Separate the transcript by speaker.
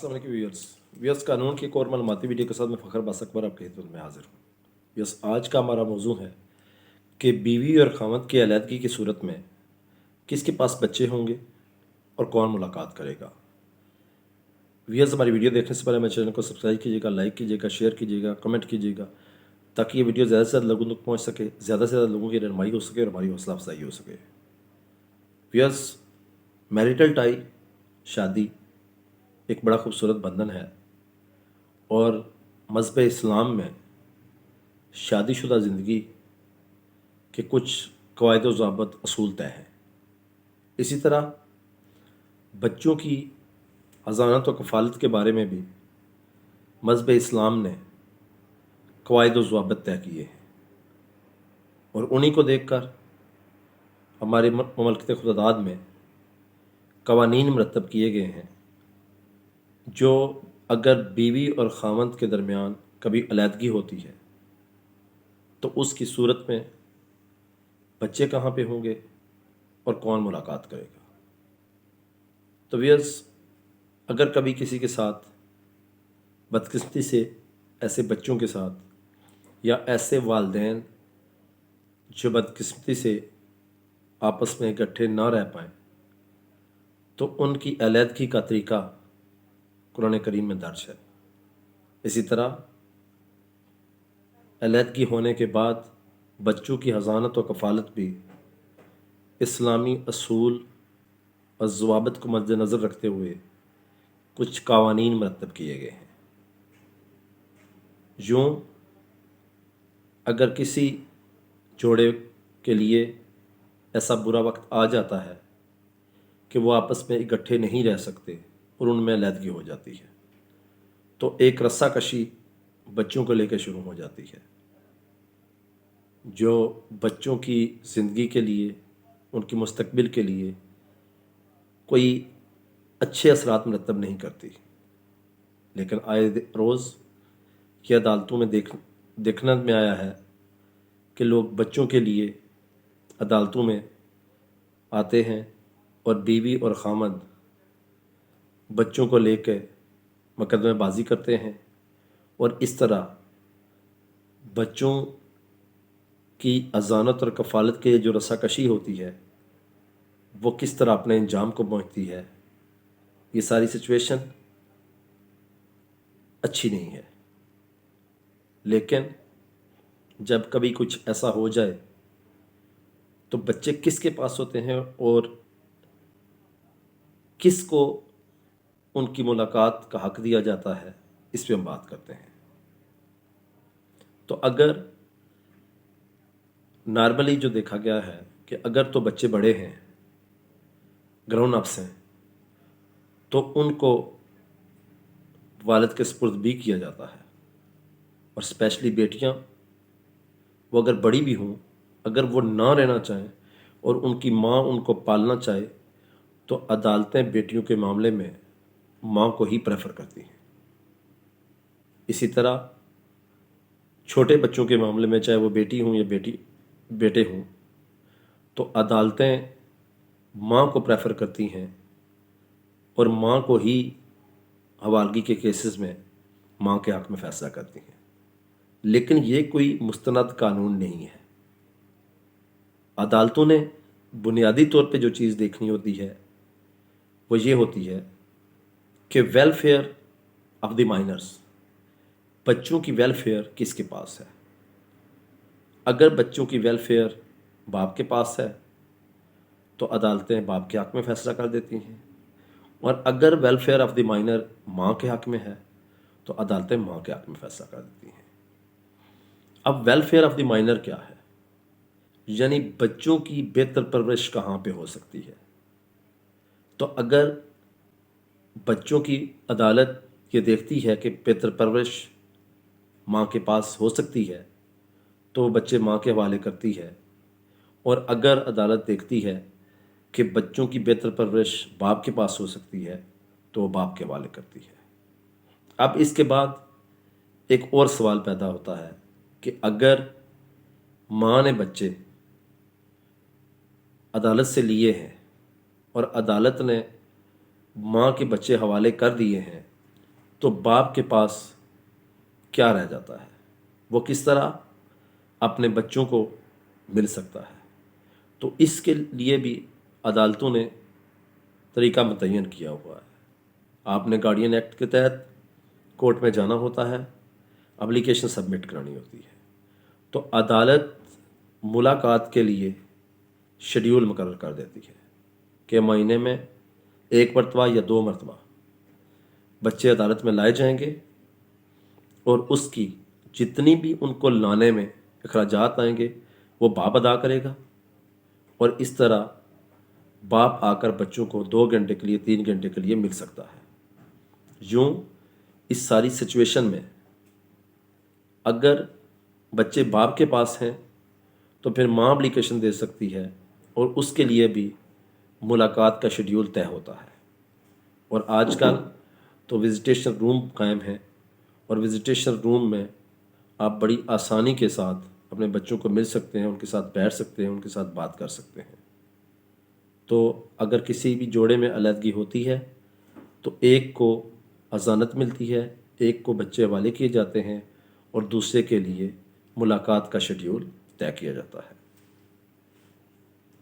Speaker 1: अस्सलाम वालेकुम व्यूअर्स कानून की एक और मालूमाती वीडियो के साथ मैं फ़खर बास अकबर आपकी खिदमत में हाजिर हूँ। व्यूअर्स आज का हमारा मौजू है कि बीवी और खामद की अलहदगी की सूरत में किसके पास बच्चे होंगे और कौन मुलाकात करेगा। व्यूअर्स हमारी वीडियो देखने से पहले मेरे चैनल को सब्सक्राइब कीजिएगा, लाइक कीजिएगा, शेयर कीजिएगा, कमेंट कीजिएगा ताकि ये वीडियो ज़्यादा से ज़्यादा लोगों तक पहुँच सके, ज़्यादा से ज़्यादा लोगों की रहनुमाई हो सके और हमारी हौसला अफजाई हो सके। व्यूअर्स मैरिटल टाई शादी एक बड़ा खूबसूरत बंधन है और मज़हब इस्लाम में शादीशुदा ज़िंदगी के कुछ क़वाइद व ज़ाबित असूल तय हैं। इसी तरह बच्चों की हज़ानत व कफ़ालत के बारे में भी मज़हब इस्लाम ने क़वाइद व ज़ाबित तय किए हैं और उन्हीं को देख कर हमारे ममलकत खुदादाद में क़वानीन मरतब किए गए हैं जो अगर बीवी और खामद के दरमियान कभी अलहदगी होती है तो उसकी सूरत में बच्चे कहाँ पे होंगे और कौन मुलाकात करेगा। तो व्यूअर्स अगर कभी किसी के साथ बदकिस्मती से ऐसे बच्चों के साथ या ऐसे वालिदैन जो बदकिस्मती से आपस में इकट्ठे ना रह पाएँ तो उनकी अलहदगी का तरीक़ा कुरान करीम में दर्ज है। इसी तरह अलहदगी होने के बाद बच्चों की हज़ानत व कफ़ालत भी इस्लामी असूल और ज़वाबित को मद्देनज़र रखते हुए कुछ क़वानीन मरतब किए गए हैं। यूँ अगर किसी जोड़े के लिए ऐसा बुरा वक्त आ जाता है कि वो आपस में इकट्ठे नहीं रह सकते और उनमें अलहदगी हो जाती है तो एक रस्सा कशी बच्चों को लेकर शुरू हो जाती है जो बच्चों की ज़िंदगी के लिए, उनकी मुस्तकबिल के लिए कोई अच्छे असरात मरतब नहीं करती। लेकिन आए रोज़ ये अदालतों में देखने में आया है कि लोग बच्चों के लिए अदालतों में आते हैं और बीवी और खामद बच्चों को लेकर मुकदमेबाजी करते हैं और इस तरह बच्चों की अज़ानत और कफ़ालत के जो रस्साकशी होती है वो किस तरह अपने अंजाम को पहुँचती है, ये सारी सिचुएशन अच्छी नहीं है। लेकिन जब कभी कुछ ऐसा हो जाए तो बच्चे किसके पास होते हैं और किसको उनकी मुलाकात का हक़ दिया जाता है, इस पे हम बात करते हैं। तो अगर नॉर्मली जो देखा गया है कि अगर तो बच्चे बड़े हैं, ग्राउंड अप्स हैं, तो उनको वालिद के सुपुर्द भी किया जाता है और स्पेशली बेटियां वो अगर बड़ी भी हों, अगर वो ना रहना चाहें और उनकी माँ उनको पालना चाहे तो अदालतें बेटियों के मामले में माँ को ही प्रेफर करती हैं। इसी तरह छोटे बच्चों के मामले में चाहे वो बेटी हों या बेटे हों तो अदालतें माँ को प्रेफर करती हैं और माँ को ही हवालगी के केसेस में माँ के हक़ में फ़ैसला करती हैं। लेकिन ये कोई मुस्तनद कानून नहीं है। अदालतों ने बुनियादी तौर पे जो चीज़ देखनी होती है वो ये होती है कि वेलफेयर ऑफ द माइनर्स, बच्चों की वेलफेयर किसके पास है। अगर बच्चों की वेलफेयर बाप के पास है तो अदालतें बाप के हक़ में फ़ैसला कर देती हैं और अगर वेलफेयर ऑफ द माइनर माँ के हक़ में है तो अदालतें माँ के हक़ में फ़ैसला कर देती हैं। अब वेलफेयर ऑफ द माइनर क्या है, यानी बच्चों की बेहतर परवरिश कहाँ पे हो सकती है। तो अगर बच्चों की अदालत ये देखती है कि बेहतर परवरिश माँ के पास हो सकती है तो बच्चे माँ के हवाले करती है और अगर अदालत देखती है कि बच्चों की बेहतर परवरिश बाप के पास हो सकती है तो वो बाप के हवाले करती है। अब इसके बाद एक और सवाल पैदा होता है कि अगर माँ ने बच्चे अदालत से लिए हैं और अदालत ने माँ के बच्चे हवाले कर दिए हैं تو باپ کے پاس کیا رہ جاتا ہے، وہ کس طرح اپنے بچوں کو مل سکتا ہے۔ تو اس کے لیے بھی عدالتوں نے طریقہ متعین کیا ہوا ہے۔ آپ نے گارڈین ایکٹ کے تحت کورٹ میں جانا ہوتا ہے، اپلیکیشن سبمٹ کرانی ہوتی ہے، تو عدالت ملاقات کے لیے شیڈیول مقرر کر دیتی ہے کہ مہینے میں 1 مرتبہ یا 2 مرتبہ بچے عدالت میں لائے جائیں گے، اور اس کی جتنی بھی ان کو لانے میں اخراجات آئیں گے وہ باپ ادا کرے گا، اور اس طرح باپ آ کر بچوں کو 2 گھنٹے کے لیے 3 گھنٹے کے لیے مل سکتا ہے۔ یوں اس ساری سچویشن میں اگر بچے باپ کے پاس ہیں تو پھر ماں اپلیکیشن دے سکتی ہے، اور اس کے لیے بھی ملاقات کا شیڈیول طے ہوتا ہے۔ اور آج کل تو وزیٹیشن روم قائم ہیں، اور وزیٹیشن روم میں آپ بڑی آسانی کے ساتھ اپنے بچوں کو مل سکتے ہیں، ان کے ساتھ بیٹھ سکتے ہیں، ان کے ساتھ بات کر سکتے ہیں۔ تو اگر کسی بھی جوڑے میں علیحدگی ہوتی ہے تو ایک کو اذانت ملتی ہے، ایک کو بچے حوالے کیے جاتے ہیں، اور دوسرے کے لیے ملاقات کا شیڈیول طے کیا جاتا ہے۔